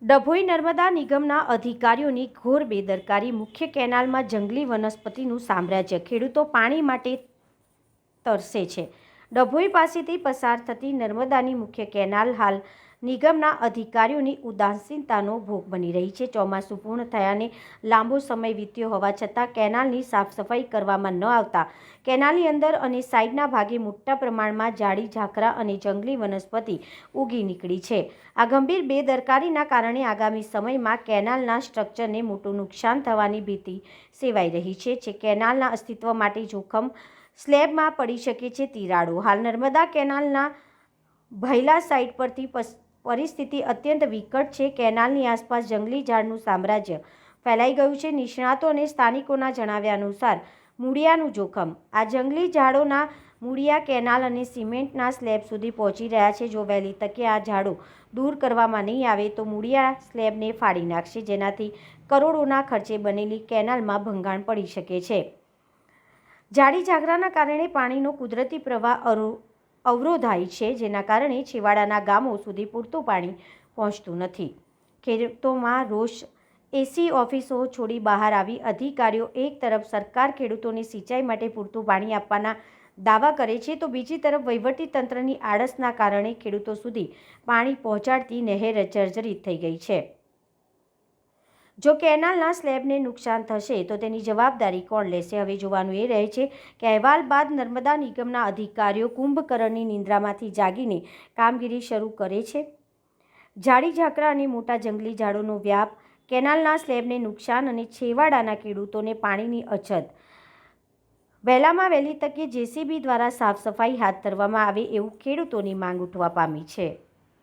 ડભોઈ નર્મદા નિગમના અધિકારીઓની ઘોર બેદરકારી, મુખ્ય કેનાલમાં જંગલી વનસ્પતિનું સામ્રાજ્ય, ખેડૂતો પાણી માટે તરસે છે। ડભોઈ પાસેથી પસાર થતી નર્મદાની મુખ્ય કેનાલ હાલ નિગમના અધિકારીઓની ઉદાસીનતાનો ભોગ બની રહી છે। ચોમાસું પૂર્ણ થયાને લાંબો સમય વીત્યો હોવા છતાં કેનાલની સાફ સફાઈ કરવામાં ન આવતા કેનાલની અંદર અને સાઈડના ભાગે મોટા પ્રમાણમાં ઝાડી ઝાખરા અને જંગલી વનસ્પતિ ઉગી નીકળી છે। આ ગંભીર બેદરકારીના કારણે આગામી સમયમાં કેનાલના સ્ટ્રક્ચરને મોટું નુકસાન થવાની ભીતિ સેવાઈ રહી છે। જે કેનાલના અસ્તિત્વ માટે જોખમ, સ્લેબમાં પડી શકે છે તિરાડો। હાલ નર્મદા કેનાલના ભૈલા સાઇટ પરથી પરિસ્થિતિ અત્યંત વિકટ છે। કેનાલની આસપાસ જંગલી ઝાડનું સામ્રાજ્ય ફેલાઈ ગયું છે। નિષ્ણાતો અને સ્થાનિકોના જણાવ્યા અનુસાર મૂળિયાનું જોખમ, આ જંગલી ઝાડોના મૂળિયા કેનાલ અને સિમેન્ટના સ્લેબ સુધી પહોંચી રહ્યા છે। જો વહેલી તકે આ ઝાડો દૂર કરવામાં નહીં આવે તો મૂળિયા સ્લેબને ફાડી નાખશે, જેનાથી કરોડોના ખર્ચે બનેલી કેનાલમાં ભંગાણ પડી શકે છે। ઝાડી ઝાકરાના કારણે પાણીનો કુદરતી પ્રવાહ અવરોધાય છે, જેના કારણે છેવાડાના ગામો સુધી પૂરતું પાણી પહોંચતું નથી। ખેડૂતોમાં રોષ, એસી ઓફિસો છોડી બહાર આવી અધિકારીઓ એક તરફ સરકાર ખેડૂતોને સિંચાઈ માટે પૂરતું પાણી આપવાના દાવા કરે છે તો બીજી તરફ વહીવટીતંત્રની આળસના કારણે ખેડૂતો સુધી પાણી પહોંચાડતી નહેર જર્જરિત થઈ ગઈ છે। જો કેનાલના સ્લેબને નુકસાન થશે તો તેની જવાબદારી કોણ લેશે? હવે જોવાનું એ રહે છે કે અહેવાલ બાદ નર્મદા નિગમના અધિકારીઓ કુંભકર્ણની નિંદ્રામાંથી જાગીને કામગીરી શરૂ કરે છે। ઝાડી ઝાકરા અને મોટા જંગલી ઝાડોનો વ્યાપ, કેનાલના સ્લેબને નુકસાન અને છેવાડાના ખેડૂતોને પાણીની અછત, વહેલામાં વહેલી તકે જેસીબી દ્વારા સાફ સફાઈ હાથ ધરવામાં આવે એવું ખેડૂતોની માંગ ઉઠવા પામી છે।